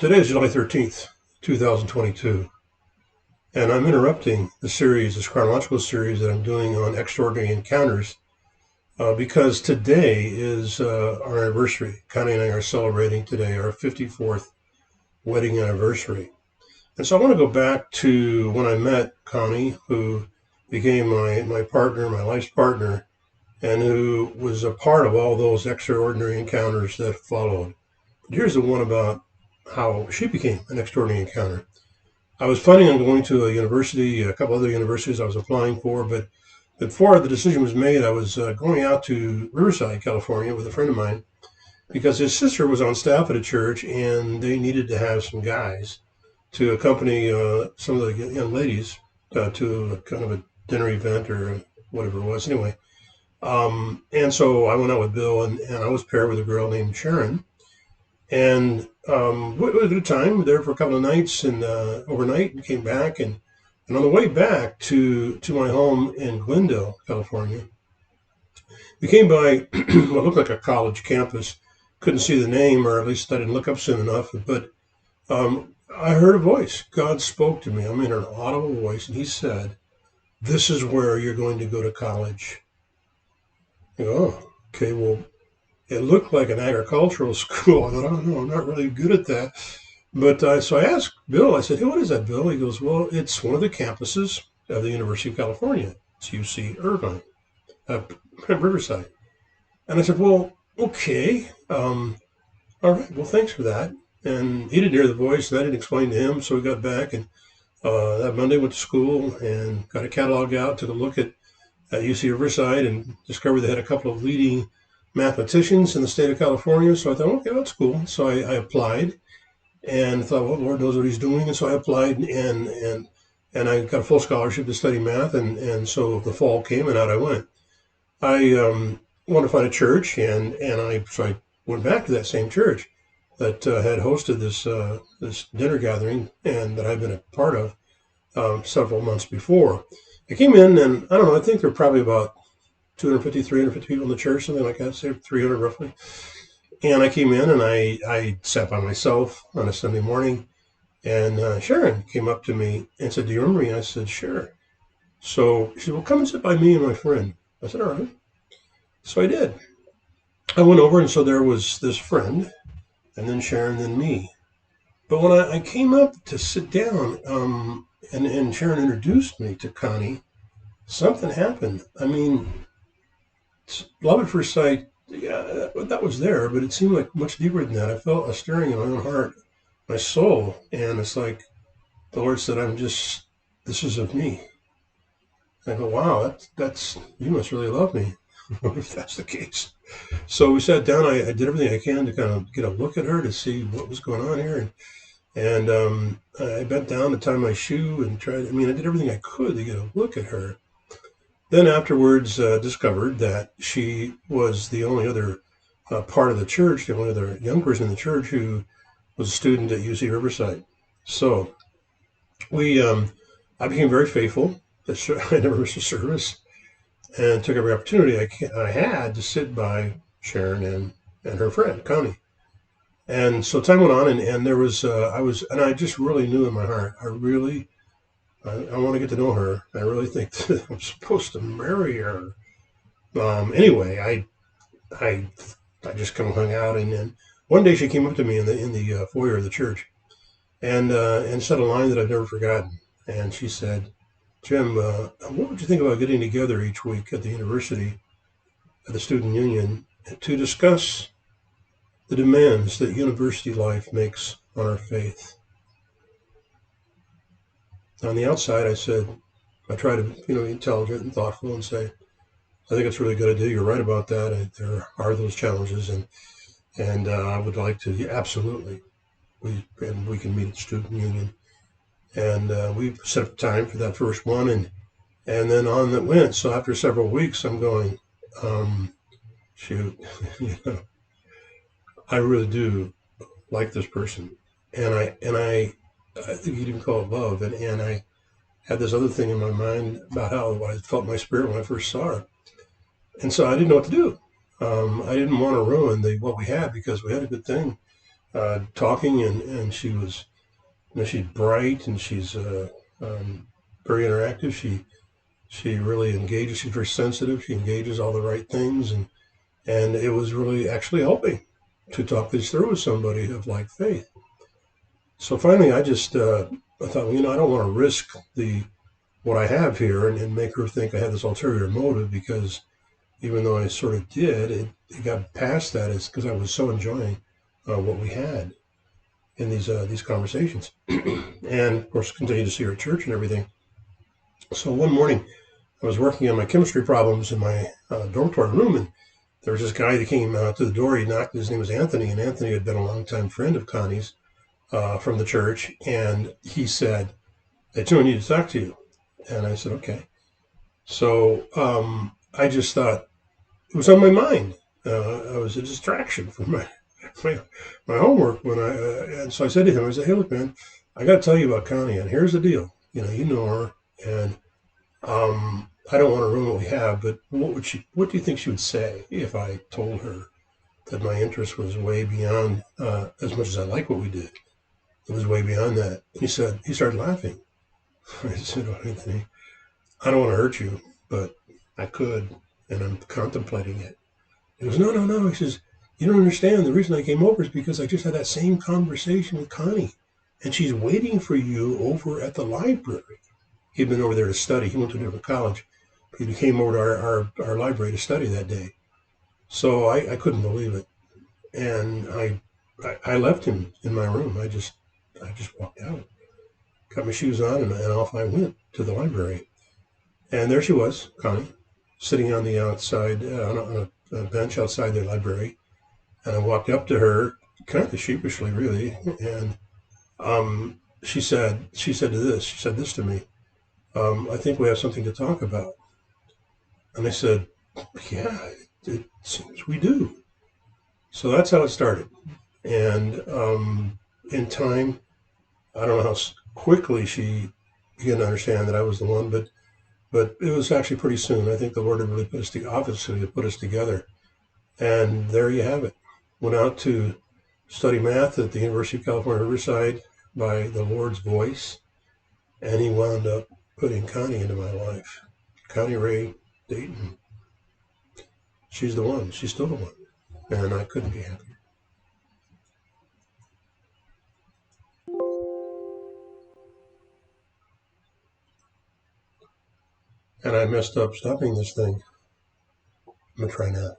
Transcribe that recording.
Today is July 13th, 2022, and I'm interrupting this chronological series that I'm doing on extraordinary encounters because today is our anniversary. Connie and I are celebrating today our 54th wedding anniversary. And so I want to go back to when I met Connie, who became my partner, my life's partner, and who was a part of all those extraordinary encounters that followed. But here's the one about how she became an extraordinary encounter. I was planning on going to a university, a couple other universities I was applying for, but before the decision was made, I was going out to Riverside, California with a friend of mine because his sister was on staff at a church and they needed to have some guys to accompany some of the young ladies to a kind of a dinner event or whatever it was. Anyway, and so I went out with Bill and I was paired with a girl named Sharon. And it was a good time. We were there for a couple of nights and overnight and came back. And on the way back to my home in Glendale, California, we came by what looked like a college campus. Couldn't see the name, or at least I didn't look up soon enough. But I heard a voice. God spoke to me. I mean, an audible voice. And he said, "This is where you're going to go to college." I go, oh, okay, well, it looked like an agricultural school. I thought, oh no, I'm not really good at that. But so I asked Bill, I said, hey, what is that, Bill? He goes, well, it's one of the campuses of the University of California. It's UC Irvine, Riverside. And I said, well, okay. All right, well, thanks for that. And he didn't hear the voice, and I didn't explain to him. So we got back, and that Monday went to school and got a catalog out, took a look at UC Riverside, and discovered they had a couple of leading mathematicians in the state of California. So I thought, okay, that's cool. So I applied and thought, well, Lord knows what he's doing. And so I applied and I got a full scholarship to study math. And so the fall came and out I went. I wanted to find a church so I went back to that same church that had hosted this dinner gathering and that I'd been a part of several months before. I came in and I don't know, I think there were probably about 250, 350 people in the church, something like that, say 300 roughly. And I came in and I sat by myself on a Sunday morning. And Sharon came up to me and said, do you remember me? And I said, sure. So she said, well, come and sit by me and my friend. I said, all right. So I did. I went over and so there was this friend and then Sharon, then me. But when I came up to sit down and Sharon introduced me to Connie, something happened. I mean, love at first sight, yeah, that was there, but it seemed like much deeper than that. I felt a stirring in my own heart, my soul, and it's like the Lord said, this is of me. I go, wow, that's you must really love me, if that's the case. So we sat down. I did everything I can to kind of get a look at her to see what was going on here, and I bent down to tie my shoe and I did everything I could to get a look at her. Then afterwards discovered that she was the only other part of the church, the only other young person in the church who was a student at UC Riverside. So I became very faithful. I never missed a service and took every opportunity I had to sit by Sharon and her friend, Connie. And so time went on and there was, I just really knew in my heart, I want to get to know her. I really think that I'm supposed to marry her. Anyway, I just kind of hung out, and then one day she came up to me in the foyer of the church, and said a line that I've never forgotten. And she said, "Jim, what would you think about getting together each week at the university, at the student union, to discuss the demands that university life makes on our faith?" On the outside, I try to, be intelligent and thoughtful and say, I think it's a really good idea. You're right about that. There are those challenges, and I would like to, yeah, absolutely. We can meet at the student union, and we set up time for that first one, and then on that went. So after several weeks, I'm going, shoot, I really do like this person, and I think you'd even call it love. And I had this other thing in my mind about how I felt my spirit when I first saw her. And so I didn't know what to do. I didn't want to ruin what we had because we had a good thing. talking, and she was, she's bright and she's very interactive. She really engages. She's very sensitive. She engages all the right things, and it was really actually helping to talk this through with somebody of like faith. So finally, I just I thought, well, I don't want to risk the what I have here and make her think I had this ulterior motive, because even though I sort of did, it got past that. It's because I was so enjoying what we had in these conversations, and of course continued to see her at church and everything. So one morning, I was working on my chemistry problems in my dormitory room, and there was this guy that came to the door. He knocked. His name was Anthony, and Anthony had been a longtime friend of Connie's from the church, and he said, "Hey, Tim, I need to talk to you." And I said, "Okay." So I just thought it was on my mind. I was a distraction from my, my homework and so I said to him, I said, "Hey, look, man, I got to tell you about Connie, and here's the deal. You know her, and I don't want to ruin what we have, but what do you think she would say if I told her that my interest was way beyond, as much as I like what we did, it was way beyond that?" And he started laughing. I said, "Oh, Anthony, I don't want to hurt you, but I could, and I'm contemplating it." He goes, "No, no, no." He says, "You don't understand. The reason I came over is because I just had that same conversation with Connie, and she's waiting for you over at the library." He'd been over there to study. He went to a different college. He came over to our library to study that day. So I couldn't believe it. And I left him in my room. I just walked out, got my shoes on, and off I went to the library. And there she was, Connie, sitting on the outside, on a bench outside the library. And I walked up to her, kind of sheepishly, really. And she said this to me. "I think we have something to talk about." And I said, "Yeah, it seems we do." So that's how it started. And in time, I don't know how quickly she began to understand that I was the one, but it was actually pretty soon. I think the Lord had really obviously put us together. And there you have it. Went out to study math at the University of California, Riverside, by the Lord's voice. And he wound up putting Connie into my life. Connie Ray Dayton. She's the one. She's still the one. And I couldn't be happier. And I messed up stopping this thing. I'm going to try now.